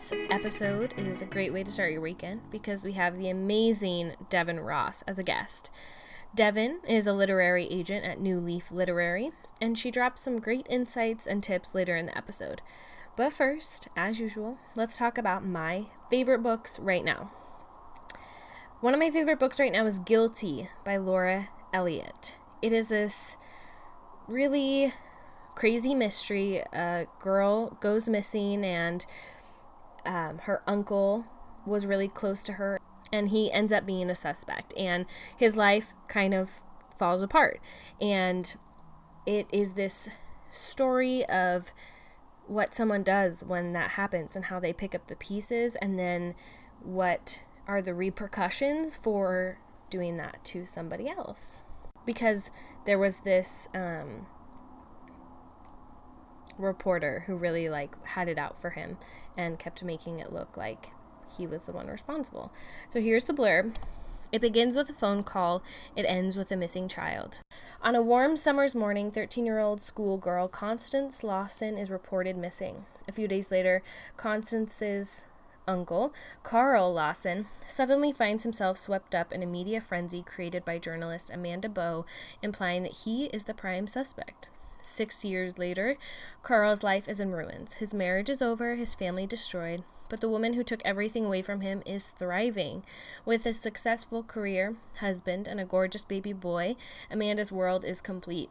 This episode is a great way to start your weekend because we have the amazing Devin Ross as a guest. Devin is a literary agent at New Leaf Literary, and she drops some great insights and tips later in the episode. But first, as usual, let's talk about my favorite books right now. One of my favorite books right now is Guilty by Laura Elliott. It is this really crazy mystery. A girl goes missing and her uncle was really close to her and he ends up being a suspect and his life kind of falls apart. And it is this story of what someone does when that happens and how they pick up the pieces and then what are the repercussions for doing that to somebody else. Because there was this reporter who really had it out for him and kept making it look like he was the one responsible. So here's the blurb. It begins with a phone call. It ends with a missing child. On a warm summer's morning, 13-year-old schoolgirl Constance Lawson is reported missing. A few days later, Constance's uncle, Carl Lawson, suddenly finds himself swept up in a media frenzy created by journalist Amanda Bow, implying that he is the prime suspect. 6 years later, Carl's life is in ruins. His marriage is over, his family destroyed, but the woman who took everything away from him is thriving. With a successful career, husband, and a gorgeous baby boy, Amanda's world is complete.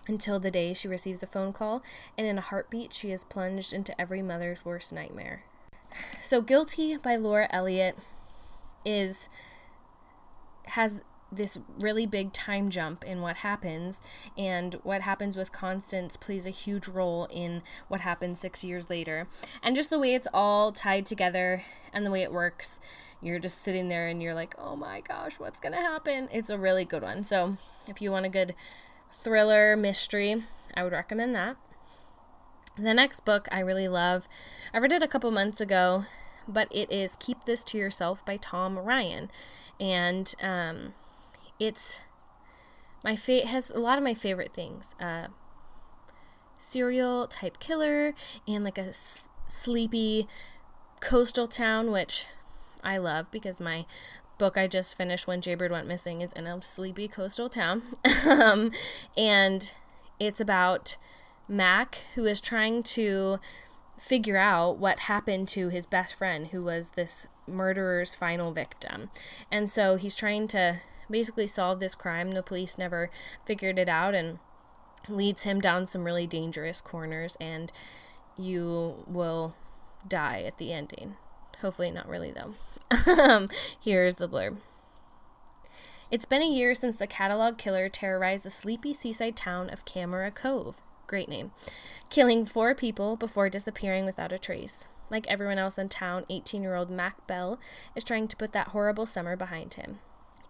Until the day she receives a phone call, and in a heartbeat, she is plunged into every mother's worst nightmare. So Guilty by Laura Elliott has this really big time jump in what happens, and what happens with Constance plays a huge role in what happens 6 years later. And just the way it's all tied together and the way it works, you're just sitting there and you're like, oh my gosh, what's gonna happen? It's a really good one. So if you want a good thriller mystery, I would recommend that. The next book I really love, I read it a couple months ago, but it is Keep This to Yourself by Tom Ryan. And it's has a lot of my favorite things. Serial type killer and like a sleepy coastal town, which I love because my book I just finished, When Jaybird Went Missing, is in a sleepy coastal town. And it's about Mac, who is trying to figure out what happened to his best friend, who was this murderer's final victim. And so he's trying to basically solve this crime. The police never figured it out, and leads him down some really dangerous corners, and you will die at the ending. Hopefully not really, though. Here's the blurb. It's been a year since the catalog killer terrorized the sleepy seaside town of Camera Cove. Great name. Killing 4 people before disappearing without a trace. Like everyone else in town, 18-year-old Mac Bell is trying to put that horrible summer behind him.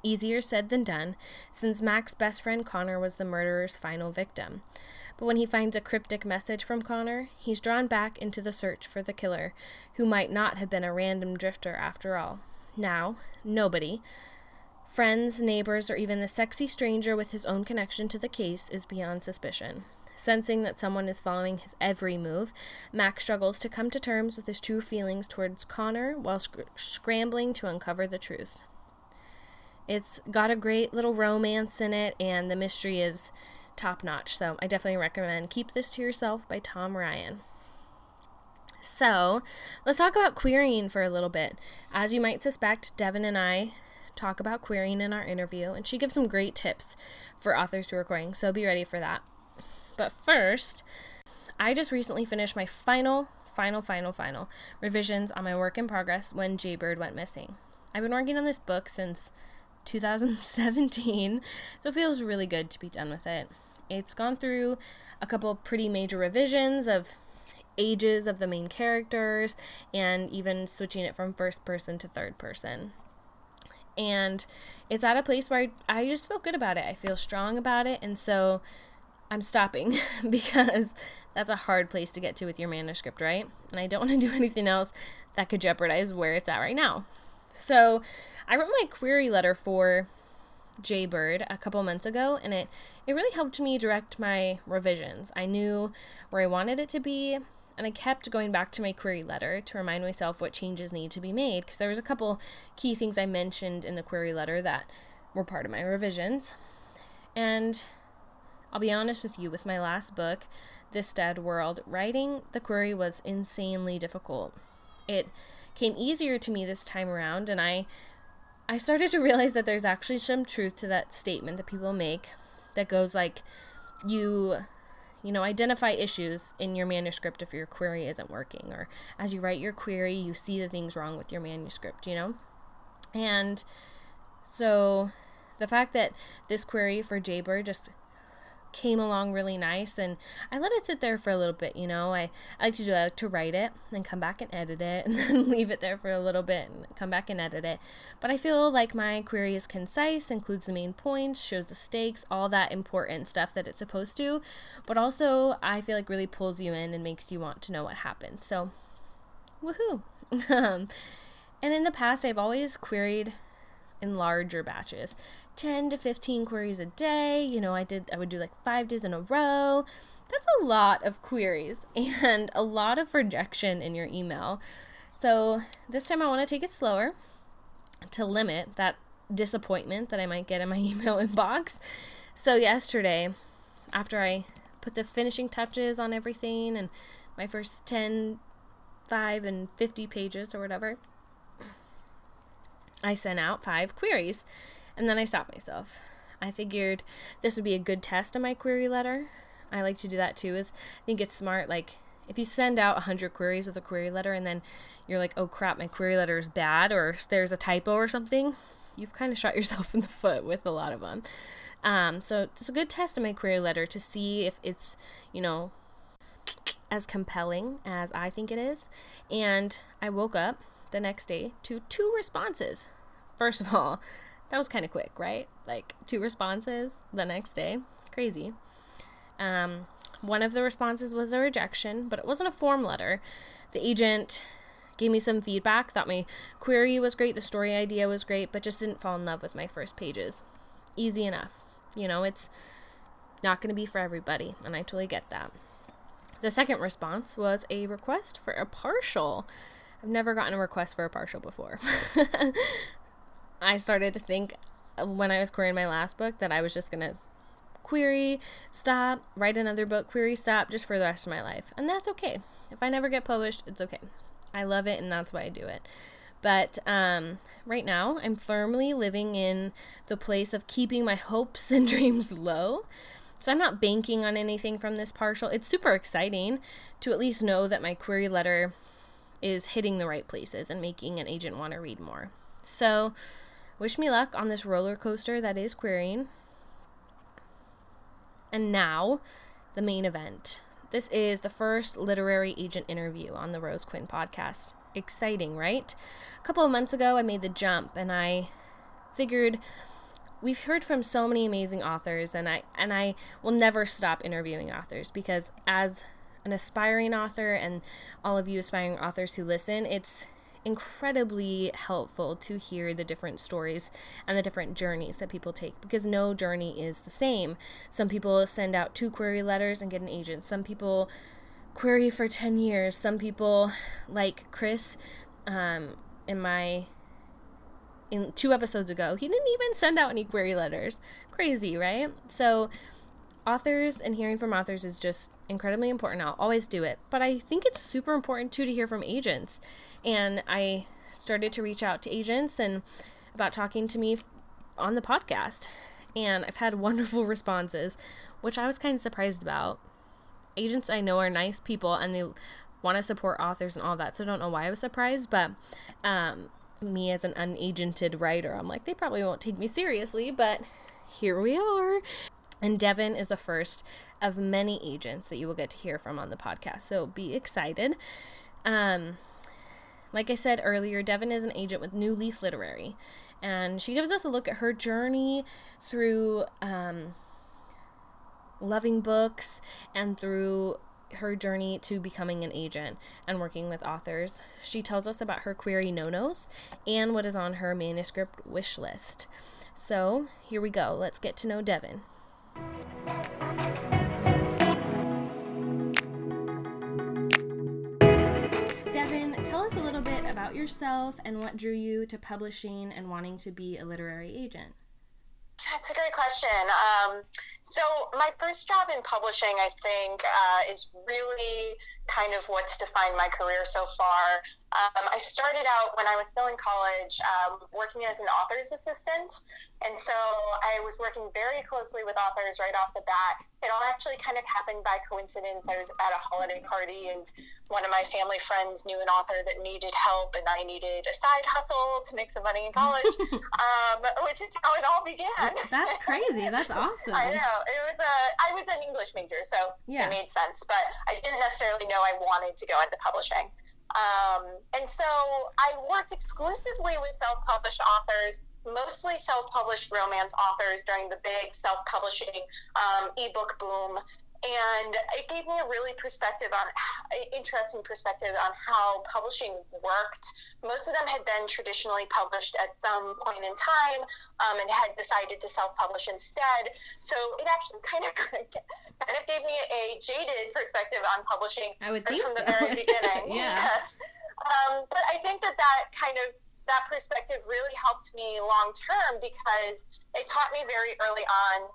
Easier said than done, since Mac's best friend Connor was the murderer's final victim. But when he finds a cryptic message from Connor, he's drawn back into the search for the killer, who might not have been a random drifter after all. Now, nobody, friends, neighbors, or even the sexy stranger with his own connection to the case, is beyond suspicion. Sensing that someone is following his every move, Mac struggles to come to terms with his true feelings towards Connor while scrambling to uncover the truth. It's got a great little romance in it, and the mystery is top-notch, so I definitely recommend Keep This to Yourself by Tom Ryan. So, let's talk about querying for a little bit. As you might suspect, Devin and I talk about querying in our interview, and she gives some great tips for authors who are querying, so be ready for that. But first, I just recently finished my final revisions on my work in progress, When Jaybird Went Missing. I've been working on this book since 2017, so it feels really good to be done with it. It's gone through a couple pretty major revisions of ages of the main characters and even switching it from first person to third person. And it's at a place where I just feel good about it. I feel strong about it, and so I'm stopping because that's a hard place to get to with your manuscript, right? And I don't want to do anything else that could jeopardize where it's at right now. So I wrote my query letter for Jaybird a couple months ago, and it really helped me direct my revisions. I knew where I wanted it to be, And I kept going back to my query letter to remind myself what changes need to be made, because there was a couple key things I mentioned in the query letter that were part of my revisions. And I'll be honest with you, with my last book, This Dead World, writing the query was insanely difficult. It came easier to me this time around, and I started to realize that there's actually some truth to that statement that people make that goes like, you identify issues in your manuscript if your query isn't working, or as you write your query, you see the things wrong with your manuscript, And so the fact that this query for Jaybird just came along really nice, and I let it sit there for a little bit, I like to do that, I like to write it, then come back and edit it, and then leave it there for a little bit and come back and edit it. But I feel like my query is concise, includes the main points, shows the stakes, all that important stuff that it's supposed to, but also I feel like really pulls you in and makes you want to know what happened. So, woohoo! And in the past, I've always queried in larger batches, 10 to 15 queries a day. I would do like 5 days in a row. That's a lot of queries and a lot of rejection in your email. So this time I want to take it slower to limit that disappointment that I might get in my email inbox. So yesterday, after I put the finishing touches on everything and my first 10, 5, and 50 pages or whatever, I sent out 5 queries, and then I stopped myself. I figured this would be a good test of my query letter. I like to do that too, I think it's smart. Like, if you send out 100 queries with a query letter and then you're like, oh crap, my query letter is bad, or there's a typo or something, you've kind of shot yourself in the foot with a lot of them. So it's a good test of my query letter to see if it's, as compelling as I think it is. And I woke up the next day to 2 responses. First of all, that was kind of quick, right? Like 2 responses the next day. Crazy. One of the responses was a rejection, but it wasn't a form letter. The agent gave me some feedback, thought my query was great, the story idea was great, but just didn't fall in love with my first pages. Easy enough. It's not going to be for everybody, and I totally get that. The second response was a request for a partial. I've never gotten a request for a partial before. I started to think when I was querying my last book that I was just going to query, stop, write another book, query, stop, just for the rest of my life. And that's okay. If I never get published, it's okay. I love it, and that's why I do it. But right now, I'm firmly living in the place of keeping my hopes and dreams low. So I'm not banking on anything from this partial. It's super exciting to at least know that my query letter is hitting the right places and making an agent want to read more. So wish me luck on this roller coaster that is querying. And now, the main event. This is the first literary agent interview on the Rose Quinn podcast. Exciting, right? A couple of months ago, I made the jump, and I figured we've heard from so many amazing authors, and I will never stop interviewing authors, because as an aspiring author and all of you aspiring authors who listen, it's incredibly helpful to hear the different stories and the different journeys that people take, because no journey is the same. Some people send out 2 query letters and get an agent. Some people query for 10 years. Some people, like Chris, in 2 episodes ago, he didn't even send out any query letters. Crazy, right? So authors and hearing from authors is just incredibly important. I'll always do it. But I think it's super important, too, to hear from agents. And I started to reach out to agents and about talking to me on the podcast. And I've had wonderful responses, which I was kind of surprised about. Agents I know are nice people, and they want to support authors and all that. So I don't know why I was surprised. But me as an unagented writer, I'm like, they probably won't take me seriously. But here we are. And Devin is the first of many agents that you will get to hear from on the podcast. So be excited. Like I said earlier, Devin is an agent with New Leaf Literary. And she gives us a look at her journey through loving books and through her journey to becoming an agent and working with authors. She tells us about her query no-nos and what is on her manuscript wish list. So here we go. Let's get to know Devin. bit about yourself and what drew you to publishing and wanting to be a literary agent? That's a great question. So my first job in publishing, I think, is really kind of what's defined my career so far. I started out when I was still in college, working as an author's assistant. And so I was working very closely with authors right off the bat. It all actually kind of happened by coincidence. I was at a holiday party, and one of my family friends knew an author that needed help, and I needed a side hustle to make some money in college, which is how it all began. That's crazy. That's awesome. I know. I was an English major, so it made sense. But I didn't necessarily know I wanted to go into publishing. And so I worked exclusively with self-published authors, mostly self-published romance authors during the big self-publishing ebook boom. And it gave me a really interesting perspective on how publishing worked. Most of them had been traditionally published at some point in time and had decided to self-publish instead. So it actually kind of gave me a jaded perspective on publishing. I would think from so. the very beginning. Yeah. Yes. But I think that perspective really helped me long term, because it taught me very early on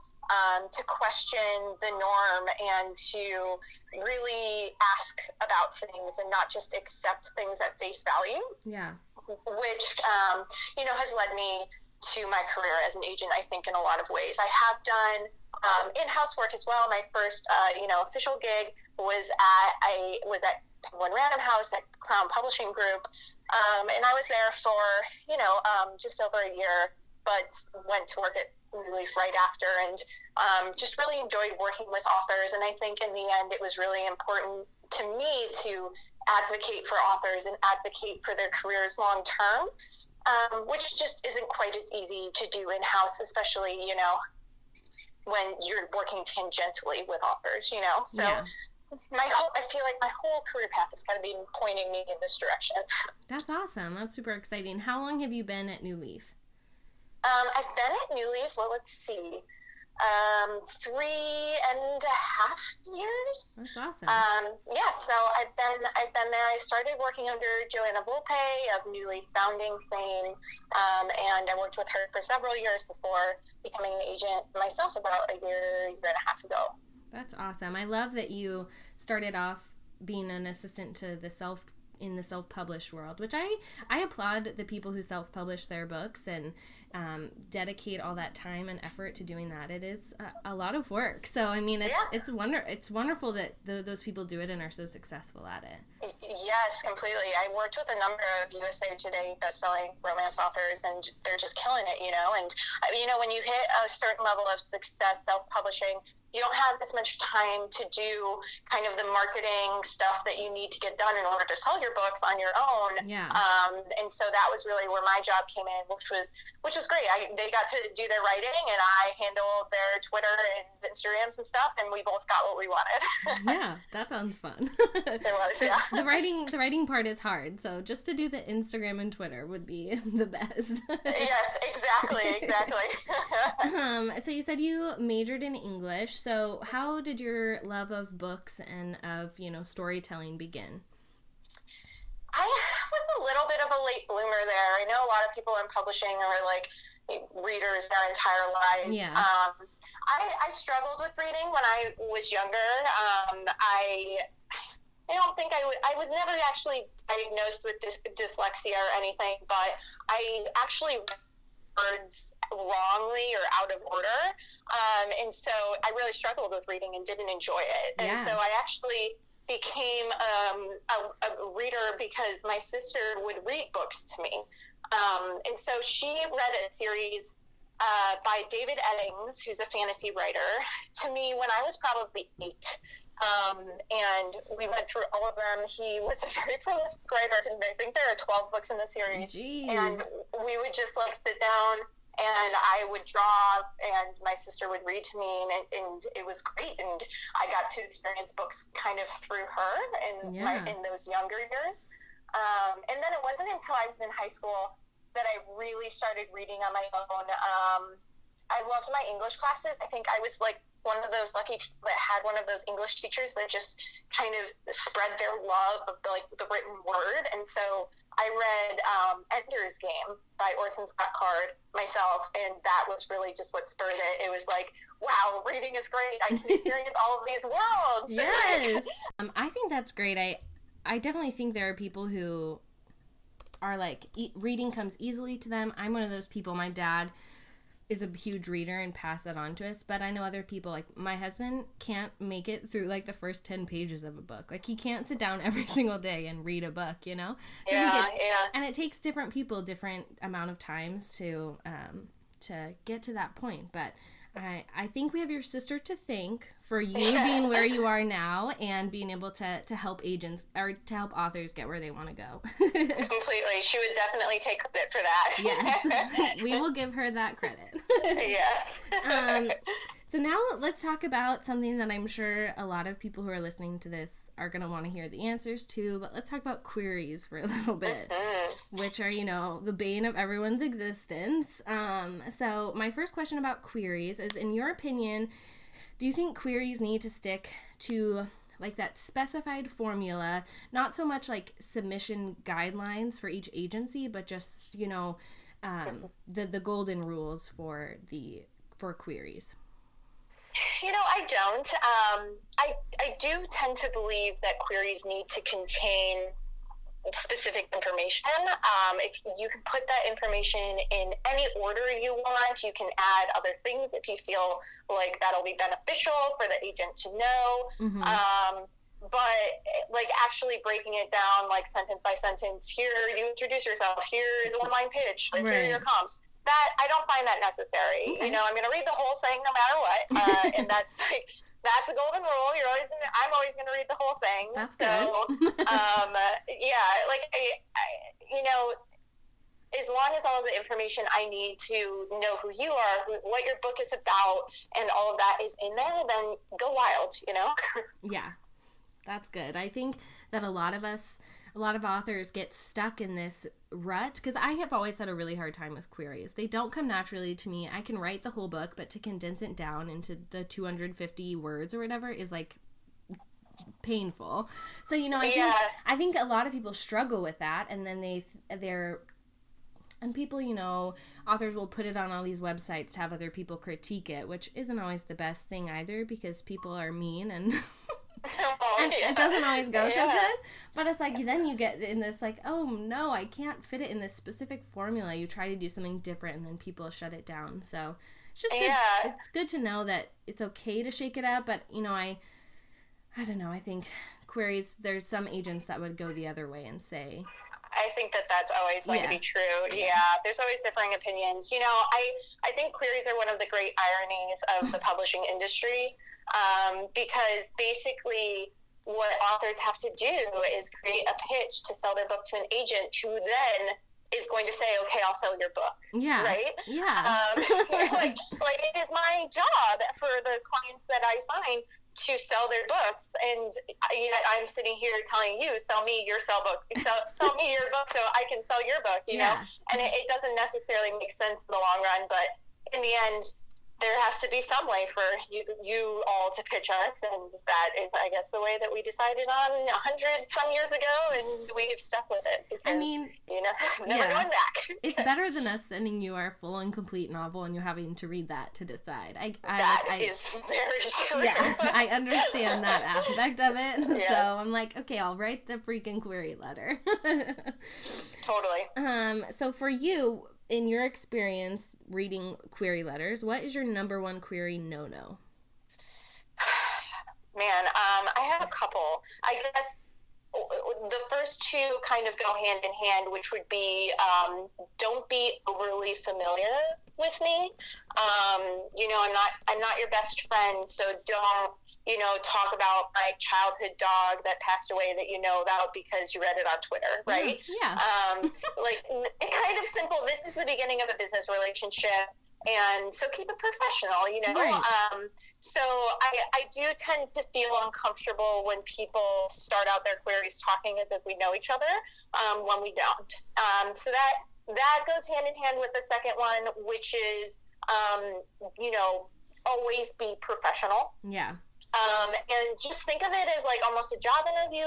to question the norm and to really ask about things and not just accept things at face value. Yeah. Which, has led me to my career as an agent, I think, in a lot of ways. I have done in-house work as well. My first, official gig was at Penguin Random House at Crown Publishing Group. And I was there for, just over a year, but went to work at New Leaf right after, and just really enjoyed working with authors. And I think in the end, it was really important to me to advocate for authors and advocate for their careers long term, which just isn't quite as easy to do in-house, especially, when you're working tangentially with authors, So yeah. I feel like my whole career path has kind of been pointing me in this direction. That's awesome. That's super exciting. How long have you been at New Leaf? I've been at New Leaf, let's see, 3.5 years. That's awesome. So I've been there. I started working under Joanna Volpe of New Leaf founding fame, and I worked with her for several years before becoming an agent myself about a year and a half ago. That's awesome. I love that you started off being an assistant to in the self-published world, which I applaud the people who self-publish their books and dedicate all that time and effort to doing that. It is a lot of work. So I mean, it's wonderful that those people do it and are so successful at it. Yes, completely. I worked with a number of USA Today best-selling romance authors, and they're just killing it, And when you hit a certain level of success self-publishing, you don't have as much time to do kind of the marketing stuff that you need to get done in order to sell your books on your own. Yeah. And so that was really where my job came in, which was great. They got to do their writing, and I handled their Twitter and Instagrams and stuff, and we both got what we wanted. Yeah, that sounds fun. It was, yeah. The writing part is hard, so just to do the Instagram and Twitter would be the best. Yes, exactly. So you said you majored in English. So how did your love of books and of, storytelling begin? I was a little bit of a late bloomer there. I know a lot of people in publishing are like readers their entire lives. Yeah. I struggled with reading when I was younger. I don't think I was never actually diagnosed with dyslexia or anything, but I actually read words wrongly or out of order. And so I really struggled with reading and didn't enjoy it. And so I actually became a reader because my sister would read books to me. And so she read a series by David Eddings, who's a fantasy writer, to me when I was probably 8. And we went through all of them. He was a very prolific writer, and I think there are 12 books in the series. Jeez. And we would just sit down, and I would draw, and my sister would read to me, and it was great. And I got to experience books kind of through her in those younger years. And then it wasn't until I was in high school that I really started reading on my own. I loved my English classes. I think I was one of those lucky people that had one of those English teachers that just kind of spread their love of the written word. And so I read Ender's Game by Orson Scott Card myself, and that was really just what spurred it. It was like, wow, reading is great. I can experience all of these worlds. Yes. I think that's great. I definitely think there are people who are like, reading comes easily to them. I'm one of those people. My dad is a huge reader and passed that on to us, but I know other people, like my husband can't make it through like the first 10 pages of a book. Like he can't sit down every single day and read a book, you know? So and it takes different people different amount of times to get to that point. But I think we have your sister to thank for you being where you are now and being able to help agents or to help authors get where they want to go. Completely. She would definitely take credit for that. Yes. We will give her that credit. Yeah. So now let's talk about something that I'm sure a lot of people who are listening to this are going to want to hear the answers to, but let's talk about queries for a little bit, which are, the bane of everyone's existence. So my first question about queries is, in your opinion, do you think queries need to stick to like that specified formula, not so much like submission guidelines for each agency, but just, the golden rules for queries? I don't. I do tend to believe that queries need to contain specific information. If you can put that information in any order you want, you can add other things if you feel like that'll be beneficial for the agent to know. Mm-hmm. But like actually breaking it down like sentence by sentence, here you introduce yourself, here is a one-line pitch, here are your comps. That I don't find that necessary. Okay. I'm going to read the whole thing no matter what, and that's a golden rule. I'm always going to read the whole thing. That's good. As long as all of the information I need to know who you are, what your book is about, and all of that is in there, then go wild. Yeah, that's good. I think that a lot of authors get stuck in this rut, because I have always had a really hard time with queries. They don't come naturally to me. I can write the whole book, but to condense it down into the 250 words or whatever is like painful. So, I think a lot of people struggle with that, and then and people, authors will put it on all these websites to have other people critique it, which isn't always the best thing either, because people are mean and it doesn't always go so good. But it's like, then you get in this like, oh no, I can't fit it in this specific formula. You try to do something different and then people shut it down. So it's just good. It's good to know that it's okay to shake it up. But, I don't know. I think queries, there's some agents that would go the other way and say, I think that's always going to be true. Yeah, there's always differing opinions. I think queries are one of the great ironies of the publishing industry, because basically what authors have to do is create a pitch to sell their book to an agent who then is going to say, okay, I'll sell your book. Yeah. Right? Yeah. Like it is my job for the clients that I sign to sell their books, and I'm sitting here telling you, sell me your book, sell me your book so I can sell your book, you know, and it doesn't necessarily make sense in the long run, but in the end, there has to be some way for you all to pitch us, and that is, I guess, the way that we decided on 100 some years ago, and we've stuck with it. Because, never going back. It's better than us sending you our full and complete novel and you having to read that to decide. That is very true. Yeah, I understand that aspect of it. Yes. So I'm like, okay, I'll write the freaking query letter. Totally. So for you, in your experience reading query letters, what is your number one query no-no? Man, I have a couple. I guess the first two kind of go hand in hand, which would be don't be overly familiar with me. I'm not your best friend, so don't talk about my childhood dog that passed away that you know about because you read it on Twitter, right? Yeah. Like, kind of simple. This is the beginning of a business relationship, and so keep it professional, Right. So I do tend to feel uncomfortable when people start out their queries talking as if we know each other, when we don't. So that goes hand in hand with the second one, which is, always be professional. Yeah. And just think of it as like almost a job interview,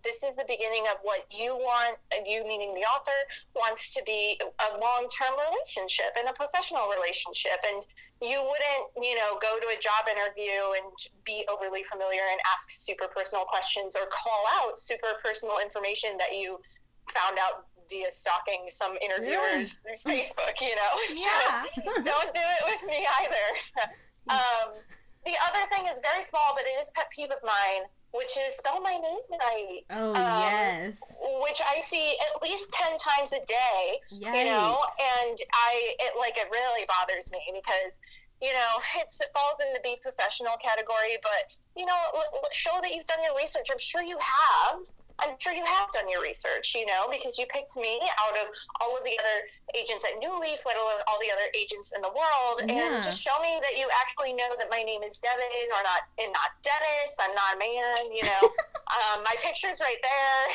this is the beginning of what you want, and you, meaning the author, wants to be a long-term relationship and a professional relationship. And you wouldn't, go to a job interview and be overly familiar and ask super personal questions or call out super personal information that you found out via stalking some interviewer's Facebook, Yeah. So don't do it with me either. The other thing is very small, but it is a pet peeve of mine, which is spell my name right. Oh, yes. Which I see at least 10 times a day, Yikes. And it really bothers me because, it falls in the be professional category, but, show that you've done your research. I'm sure you have done your research, because you picked me out of all of the other agents at New Leaf, let alone all the other agents in the world, and just show me that you actually know that my name is Devin and not Dennis. I'm not a man, my picture's right there.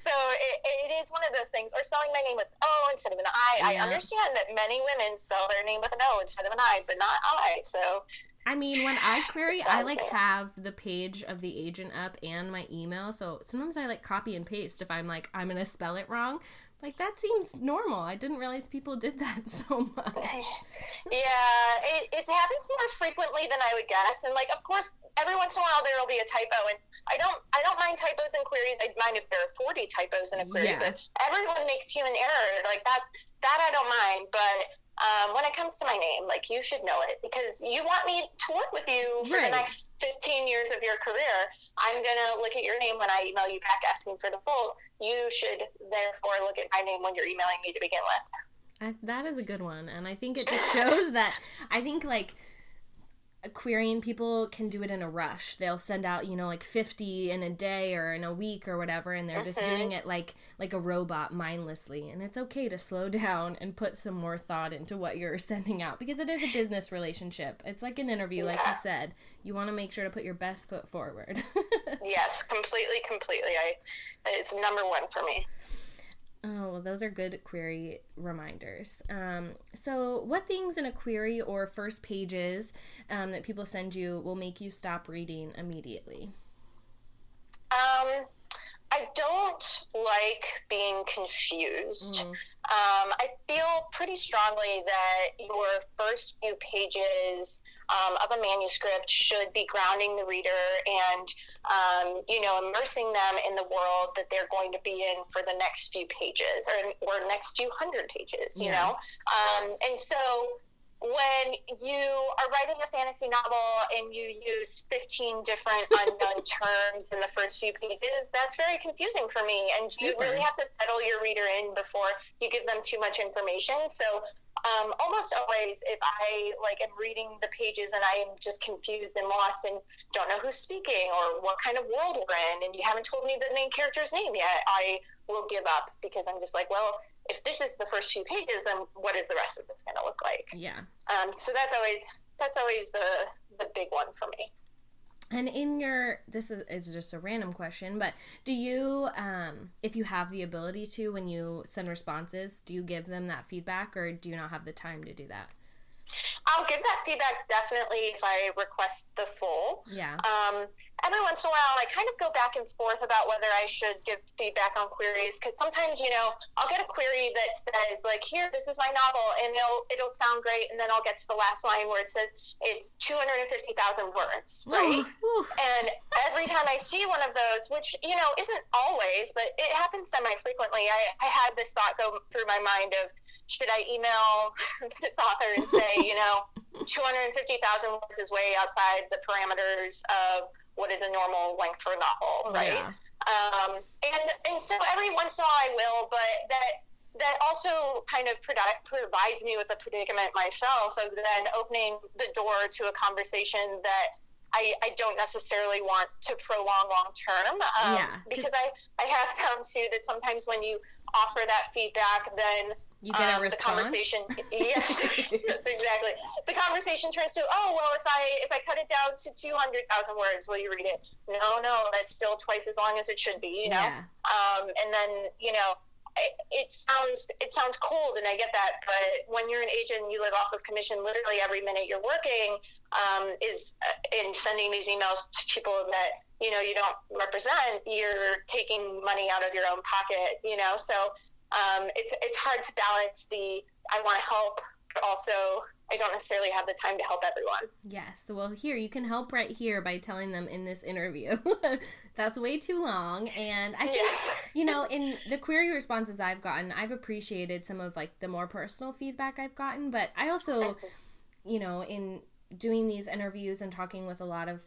So it is one of those things, or spelling my name with O instead of an I. I understand that many women spell their name with an O instead of an I, but not I, so... I mean, when I query, I have the page of the agent up and my email, so sometimes I copy and paste if I'm I'm going to spell it wrong. That seems normal. I didn't realize people did that so much. Yeah, it happens more frequently than I would guess, and of course, every once in a while there will be a typo, and I don't mind typos in queries. I mind if there are 40 typos in a query, but everyone makes human error. That I don't mind, but when it comes to my name, you should know it, because you want me to work with you for the next 15 years of your career. I'm going to look at your name when I email you back asking for the full. You should therefore look at my name when you're emailing me to begin with. That is a good one, and I think it just shows that I think querying, people can do it in a rush. They'll send out 50 in a day or in a week or whatever, and they're just doing it like a robot, mindlessly. And it's okay to slow down and put some more thought into what you're sending out, because it is a business relationship. It's like an interview, like you said. You want to make sure to put your best foot forward. Yes, completely. It's number one for me. Oh, well, those are good query reminders. So what things in a query or first pages that people send you will make you stop reading immediately? I don't like being confused. I feel pretty strongly that your first few pages of a manuscript should be grounding the reader and, immersing them in the world that they're going to be in for the next few pages or next few hundred pages, you know? And so when you are writing a fantasy novel and you use 15 different unknown terms in the first few pages, that's very confusing for me. And you really have to settle your reader in before you give them too much information. So almost always, if I am reading the pages and I am just confused and lost and don't know who's speaking or what kind of world we're in, and you haven't told me the main character's name yet, I will give up, because I'm just if this is the first few pages, then what is the rest of this going to look like? Yeah. So that's always the big one for me. And this is just a random question, but do you, if you have the ability to, when you send responses, do you give them that feedback, or do you not have the time to do that? I'll give that feedback definitely if I request the full. Yeah. Every once in a while, I kind of go back and forth about whether I should give feedback on queries, because sometimes, I'll get a query that says, here, this is my novel, and it'll sound great, and then I'll get to the last line where it says it's 250,000 words, right? Ooh. And every time I see one of those, which, isn't always, but it happens semi-frequently, I had this thought go through my mind of, should I email this author and say, 250,000 words is way outside the parameters of what is a normal length for a novel, right? Yeah. And so every once in a while I will, but that also kind of provides me with a predicament myself of then opening the door to a conversation that I don't necessarily want to prolong long term. Because I have found too that sometimes when you offer that feedback, then you get a response. The conversation, yes, yes, exactly. The conversation turns to, if I cut it down to 200,000 words, will you read it? No, that's still twice as long as it should be, you know? Yeah. And then, it sounds cold, and I get that, but when you're an agent and you live off of commission, literally every minute you're working is in sending these emails to people that you don't represent. You're taking money out of your own pocket, so it's hard to balance the I want to help, but also I don't necessarily have the time to help everyone. Yes. Well, here, you can help right here by telling them in this interview. That's way too long. And I think, in the query responses I've gotten, I've appreciated some of, like, the more personal feedback I've gotten. But I also, in doing these interviews and talking with a lot of,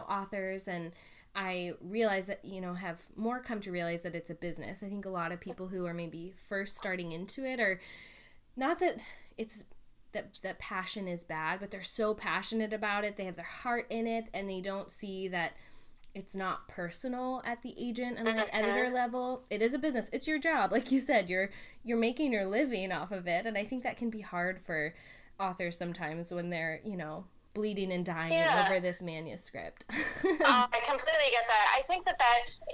authors, and I realize that, have more come to realize that it's a business. I think a lot of people who are maybe first starting into it are, not that it's that passion is bad, but they're so passionate about it, they have their heart in it, and they don't see that it's not personal at the agent and like editor level. It is a business. It's your job. Like you said, you're making your living off of it, and I think that can be hard for authors sometimes when they're, bleeding and dying over this manuscript. I completely get that. I think that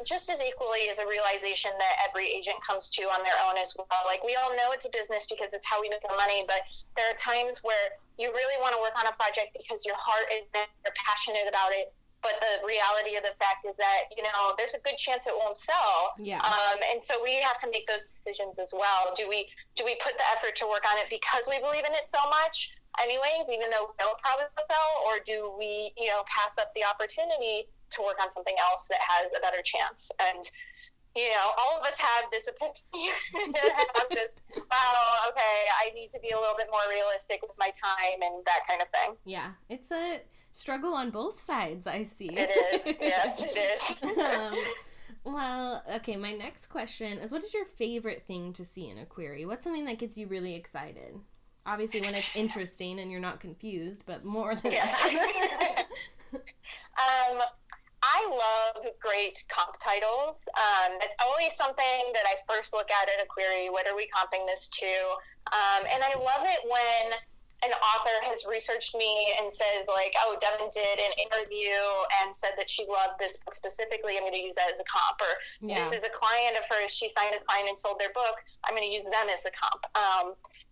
just as equally is a realization that every agent comes to on their own as well. Like, we all know it's a business because it's how we make our money, but there are times where you really want to work on a project because your heart is in it, you're passionate about it, but the reality of the fact is that, there's a good chance it won't sell. Yeah. And so we have to make those decisions as well. Do we put the effort to work on it because we believe in it so much anyways, even though we know it probably will sell, or do we, pass up the opportunity to work on something else that has a better chance? And, all of us have this opinion, have this, wow, okay, I need to be a little bit more realistic with my time and that kind of thing. Yeah, it's a struggle on both sides, I see. It is, yes, it is. Well, okay, my next question is, what is your favorite thing to see in a query? What's something that gets you really excited? Obviously, when it's interesting and you're not confused, but more than that. I love great comp titles. It's always something that I first look at in a query. What are we comping this to? And I love it when an author has researched me and says, like, oh, Devin did an interview and said that she loved this book specifically. I'm going to use that as a comp. Or this is a client of hers. She signed as client and sold their book. I'm going to use them as a comp.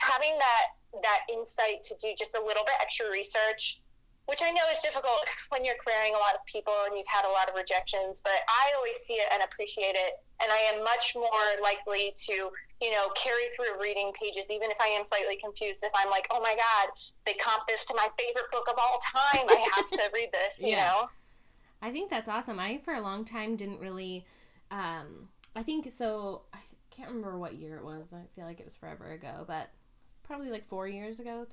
Having that insight to do just a little bit extra research, which I know is difficult when you're querying a lot of people and you've had a lot of rejections, but I always see it and appreciate it, and I am much more likely to, carry through reading pages, even if I am slightly confused. If I'm like, oh my God, they comp this to my favorite book of all time, I have to read this, you know? I think that's awesome. I, for a long time, didn't really, I can't remember what year it was. I feel like it was forever ago, but probably like 3 years ago,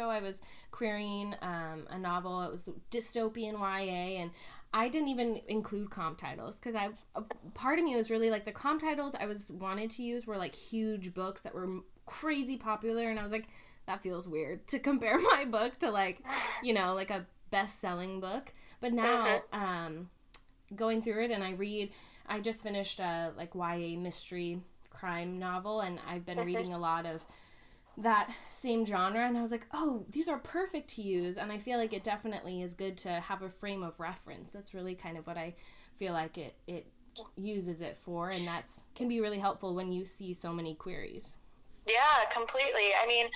I was querying a novel. It was dystopian YA, and I didn't even include comp titles because part of me was really like, the comp titles I wanted to use were like huge books that were crazy popular, and I was like, that feels weird to compare my book to like, like a best-selling book. But now going through it, and I just finished a like YA mystery crime novel, and I've been reading a lot of that same genre, and I was like, oh, these are perfect to use. And I feel like it definitely is good to have a frame of reference. That's really kind of what I feel like it uses it for, and that's can be really helpful when you see so many queries. Yeah, completely. I mean,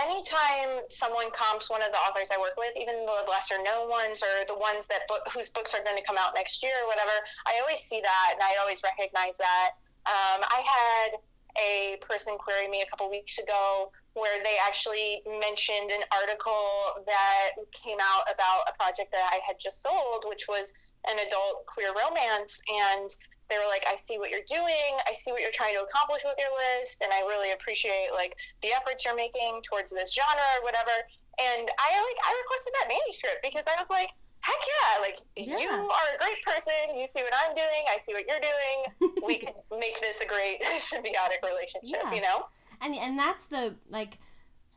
anytime someone comps one of the authors I work with, even the lesser known ones or the ones whose books are going to come out next year or whatever, I always see that, and I always recognize that. I had a person query me a couple weeks ago where they actually mentioned an article that came out about a project that I had just sold, which was an adult queer romance. And they were like, I see what you're doing. I see what you're trying to accomplish with your list. And I really appreciate like the efforts you're making towards this genre or whatever. And I requested that manuscript because I was like, heck yeah, like, you are a great person. You see what I'm doing. I see what you're doing. We could make this a great symbiotic relationship, And that's the, like,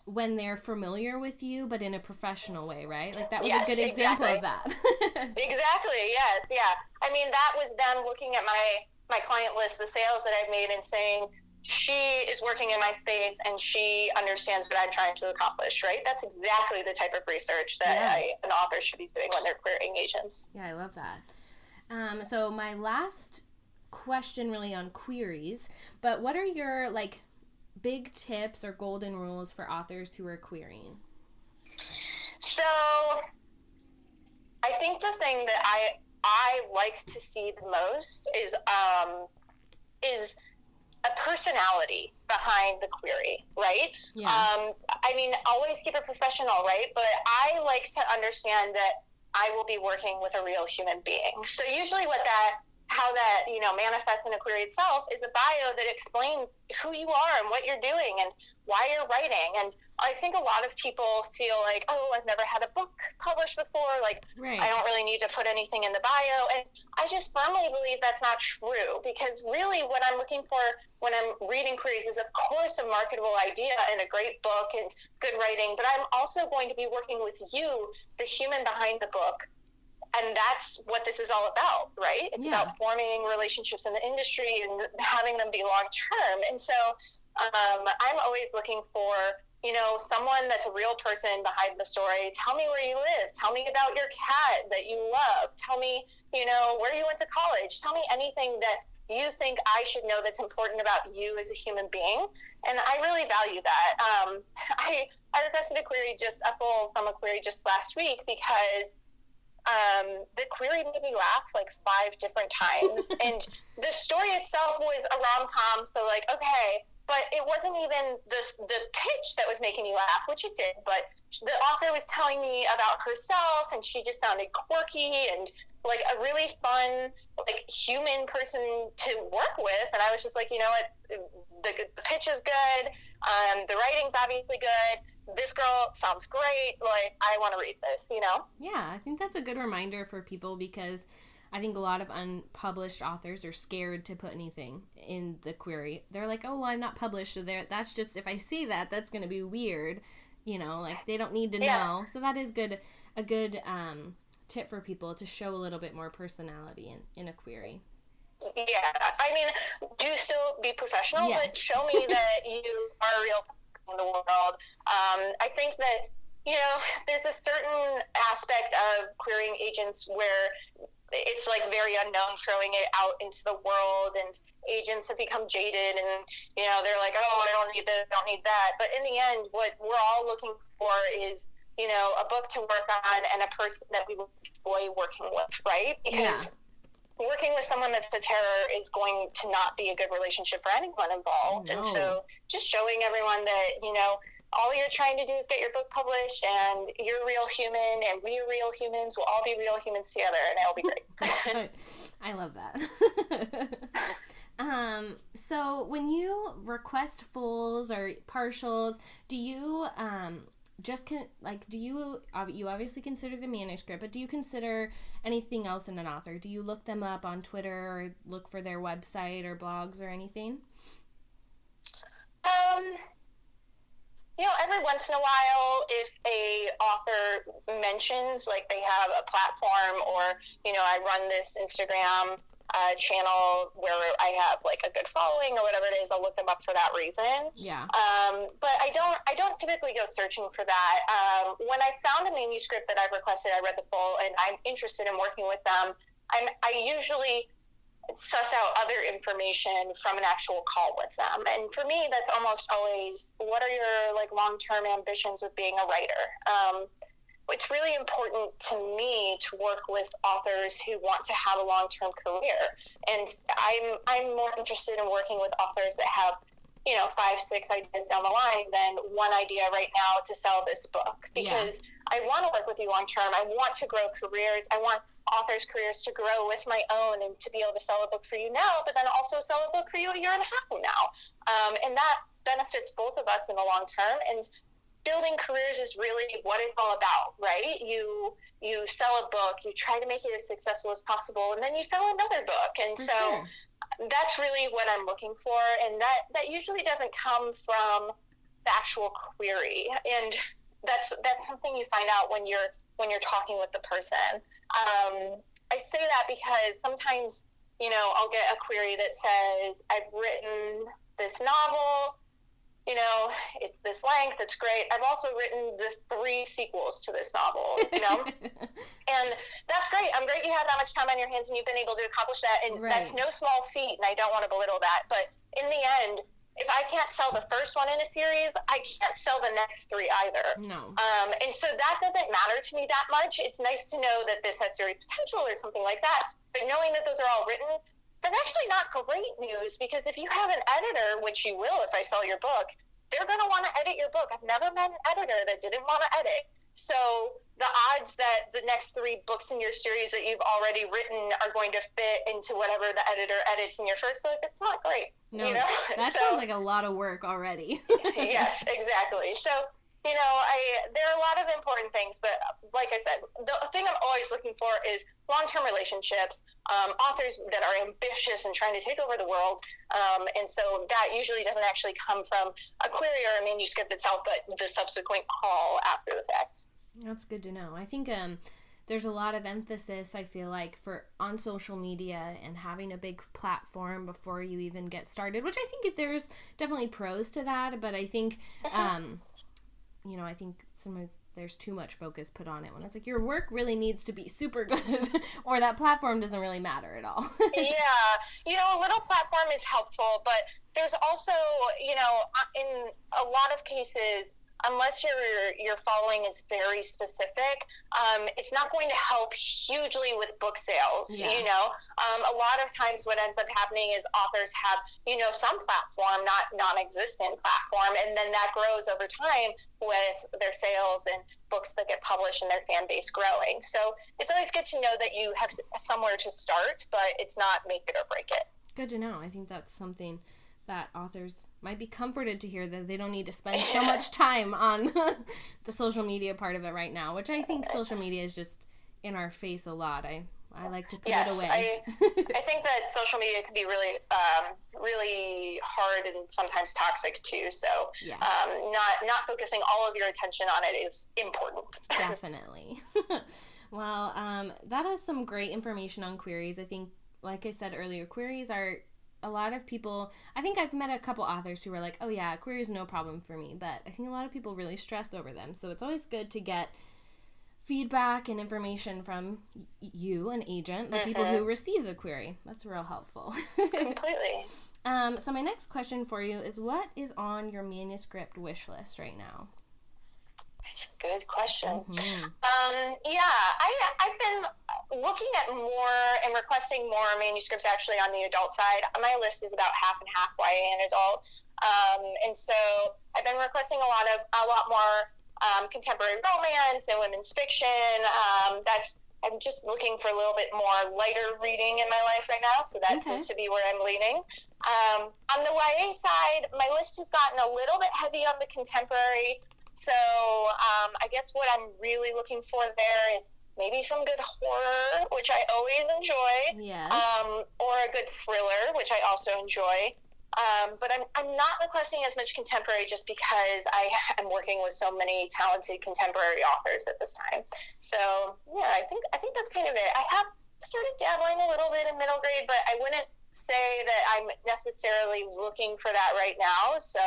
when they're familiar with you, but in a professional way, right? Like, that was a good example of that. Exactly, yes, yeah. I mean, that was them looking at my client list, the sales that I've made, and saying, she is working in my space and she understands what I'm trying to accomplish, right? That's exactly the type of research that an author should be doing when they're querying agents. Yeah, I love that. So my last question really on queries, but what are your like big tips or golden rules for authors who are querying? So I think the thing that I like to see the most is a personality behind the query, right? Yeah. I mean, always keep it professional, right? But I like to understand that I will be working with a real human being. So usually how that, manifests in a query itself is a bio that explains who you are and what you're doing and why you're writing. And I think a lot of people feel like, oh, I've never had a book published before. Like, right. I don't really need to put anything in the bio. And I just firmly believe that's not true, because really what I'm looking for when I'm reading queries is, of course, a marketable idea and a great book and good writing. But I'm also going to be working with you, the human behind the book. And that's what this is all about, right? It's about forming relationships in the industry and having them be long-term. And so I'm always looking for, someone that's a real person behind the story. Tell me where you live. Tell me about your cat that you love. Tell me, where you went to college. Tell me anything that you think I should know that's important about you as a human being. And I really value that. I requested a full from a query just last week because the query made me laugh like 5 different times. And the story itself was a rom-com, so like, okay, but it wasn't even the pitch that was making me laugh, which it did, but the author was telling me about herself, and she just sounded quirky and like a really fun, like, human person to work with. And I was just like, you know what, the pitch is good, the writing's obviously good, this girl sounds great, like, I want to read this, Yeah, I think that's a good reminder for people, because I think a lot of unpublished authors are scared to put anything in the query. They're like, oh, well, I'm not published, so that's just, if I see that's going to be weird, like, they don't need to know. So that is a good tip for people to show a little bit more personality in a query. Yeah, I mean, do still be professional, but show me that you are a real person in the world. I think that, there's a certain aspect of querying agents where it's like very unknown, throwing it out into the world, and agents have become jaded, and they're like, oh, I don't need this, I don't need that. But in the end, what we're all looking for is a book to work on and a person that we enjoy working with, right? Because working with someone that's a terror is going to not be a good relationship for anyone involved. No. And so just showing everyone that all you're trying to do is get your book published, and you're a real human, and we're real humans. We'll all be real humans together, and it'll be great. I love that. So when you request fulls or partials, do you you obviously consider the manuscript, but do you consider anything else in an author? Do you look them up on Twitter or look for their website or blogs or anything? Every once in a while, if a author mentions, like, they have a platform, or, I run this Instagram channel where I have like a good following or whatever it is, I'll look them up for that reason. Yeah. But I don't typically go searching for that. When I found a manuscript that I've requested, I read the full, and I'm interested in working with them, I usually suss out other information from an actual call with them. And for me, that's almost always, what are your like long-term ambitions with being a writer? It's really important to me to work with authors who want to have a long-term career. And I'm more interested in working with authors that have, 5-6 ideas down the line than one idea right now to sell this book. Because I want to work with you long-term. I want to grow careers. I want authors' careers to grow with my own, and to be able to sell a book for you now, but then also sell a book for you a year and a half from now. And that benefits both of us in the long term. And building careers is really what it's all about, right? You sell a book, you try to make it as successful as possible, and then you sell another book. And for so sure. That's really what I'm looking for. And that usually doesn't come from the actual query. And that's something you find out when you're talking with the person. I say that because sometimes, I'll get a query that says, I've written this novel, it's this length, it's great. I've also written the 3 sequels to this novel, and that's great. great. I'm great you have that much time on your hands and you've been able to accomplish that. And that's no small feat, and I don't want to belittle that. But in the end, if I can't sell the first one in a series, I can't sell the next 3 either. No. And so that doesn't matter to me that much. It's nice to know that this has series potential or something like that. But knowing that those are all written, that's actually not great news, because if you have an editor, which you will if I sell your book, they're going to want to edit your book. I've never met an editor that didn't want to edit. So the odds that the next 3 books in your series that you've already written are going to fit into whatever the editor edits in your first book, it's not great. No, that sounds like a lot of work already. Yes, exactly. So, there are a lot of important things, but like I said, the thing I'm always looking for is long-term relationships, authors that are ambitious and trying to take over the world. And so that usually doesn't actually come from a query or a manuscript itself, but the subsequent call after the fact. That's good to know. I think there's a lot of emphasis, I feel like, on social media and having a big platform before you even get started, which I think there's definitely pros to that, but I think, I think sometimes there's too much focus put on it when it's like your work really needs to be super good or that platform doesn't really matter at all. Yeah. A little platform is helpful, but there's also, in a lot of cases, unless your following is very specific, it's not going to help hugely with book sales. Yeah. A lot of times what ends up happening is authors have, some platform, not non-existent platform, and then that grows over time with their sales and books that get published and their fan base growing. So it's always good to know that you have somewhere to start, but it's not make it or break it. Good to know. I think that's something that authors might be comforted to hear, that they don't need to spend so much time on the social media part of it right now, which I think social media is just in our face a lot. I like to put it away. I think that social media can be really, really hard and sometimes toxic too. So yeah. Not focusing all of your attention on it is important. Definitely. Well, that is some great information on queries. I think, like I said earlier, queries are, a lot of people, I think I've met a couple authors who were like, oh yeah, queries no problem for me, but I think a lot of people really stressed over them. So it's always good to get feedback and information from you, an agent, the people who receive the query. That's real helpful. Completely. So my next question for you is, what is on your manuscript wish list right now? That's a good question. Mm-hmm. I've been looking at more and requesting more manuscripts actually on the adult side. My list is about half and half YA and adult. And so I've been requesting a lot more contemporary romance and women's fiction. I'm just looking for a little bit more lighter reading in my life right now, so that seems to be where I'm leaning. On the YA side, my list has gotten a little bit heavy on the contemporary. So I guess what I'm really looking for there is maybe some good horror, which I always enjoy, yes. Or a good thriller, which I also enjoy. But I'm not requesting as much contemporary just because I am working with so many talented contemporary authors at this time. So yeah, I think that's kind of it. I have started dabbling a little bit in middle grade, but I wouldn't say that I'm necessarily looking for that right now. So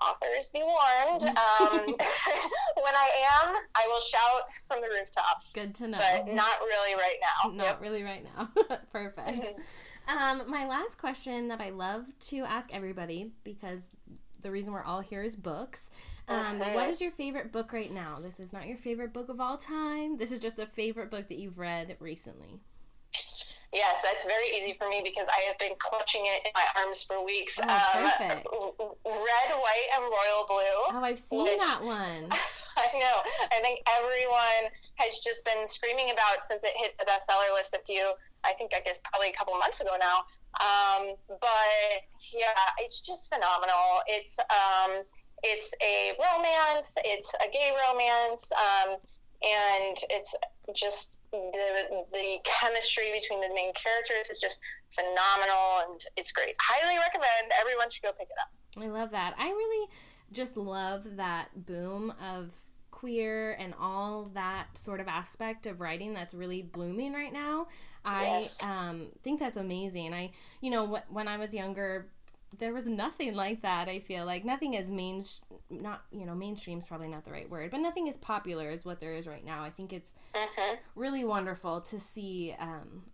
authors, be warned. When I am, I will shout from the rooftops. Good to know. But not really right now. Not really right now. Perfect. My last question that I love to ask everybody, because the reason we're all here is books. What is your favorite book right now? This is not your favorite book of all time. This is just a favorite book that you've read recently. Yes, that's very easy for me because I have been clutching it in my arms for weeks. Perfect. Red, White, and Royal Blue. Oh, I've seen that one. I know. I think everyone has just been screaming about since it hit the bestseller list I guess probably a couple months ago now. But yeah, it's just phenomenal. It's a romance. It's a gay romance. And it's just the chemistry between the main characters is just phenomenal, and it's great. Highly recommend. Everyone should go pick it up. I love that. I really just love that boom of queer and all that sort of aspect of writing that's really blooming right now. Yes. I think that's amazing. When I was younger, there was nothing like that. I feel like nothing as mainstream's probably not the right word, but nothing as popular as what there is right now. I think it's really wonderful to see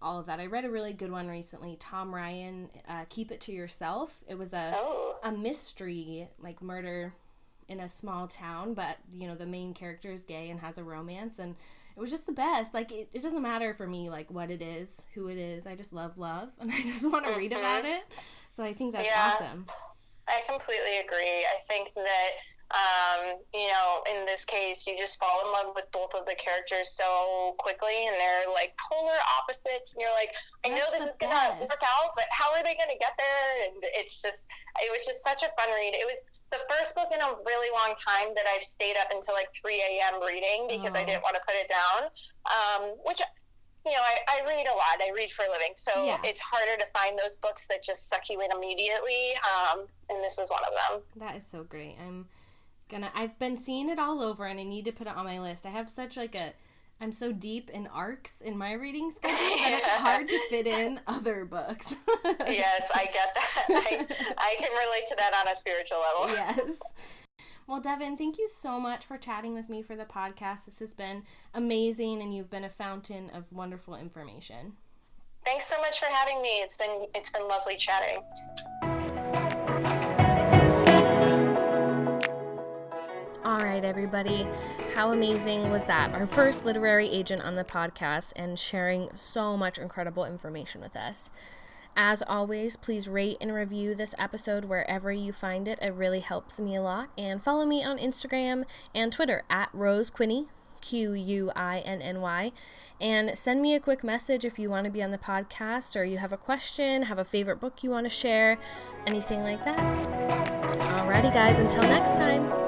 all of that. I read a really good one recently, Tom Ryan, Keep It to Yourself. It was a mystery, like murder in a small town, but the main character is gay and has a romance, and it was just the best. Like it doesn't matter for me like what it is, who it is. I just love and I just want to read about it. So I think that's awesome. I completely agree. I think that in this case, you just fall in love with both of the characters so quickly, and they're like polar opposites, and you're like, I know this is gonna work out, but how are they gonna get there? And it was just such a fun read. It was the first book in a really long time that I've stayed up until like 3 a.m. reading because I didn't want to put it down, which, I read a lot. I read for a living, so it's harder to find those books that just suck you in immediately, and this was one of them. That is so great. I've been seeing it all over, and I need to put it on my list. I have such I'm so deep in arcs in my reading schedule that it's hard to fit in other books. Yes, I get that. I can relate to that on a spiritual level. Yes. Well, Devin, thank you so much for chatting with me for the podcast. This has been amazing, and you've been a fountain of wonderful information. Thanks so much for having me. It's been lovely chatting. All right, everybody. How amazing was that? Our first literary agent on the podcast and sharing so much incredible information with us. As always, please rate and review this episode wherever you find it. It really helps me a lot. And follow me on Instagram and Twitter at RoseQuinny, Quinny, and send me a quick message if you want to be on the podcast or you have a question, have a favorite book you want to share, anything like that. Alrighty, guys, until next time.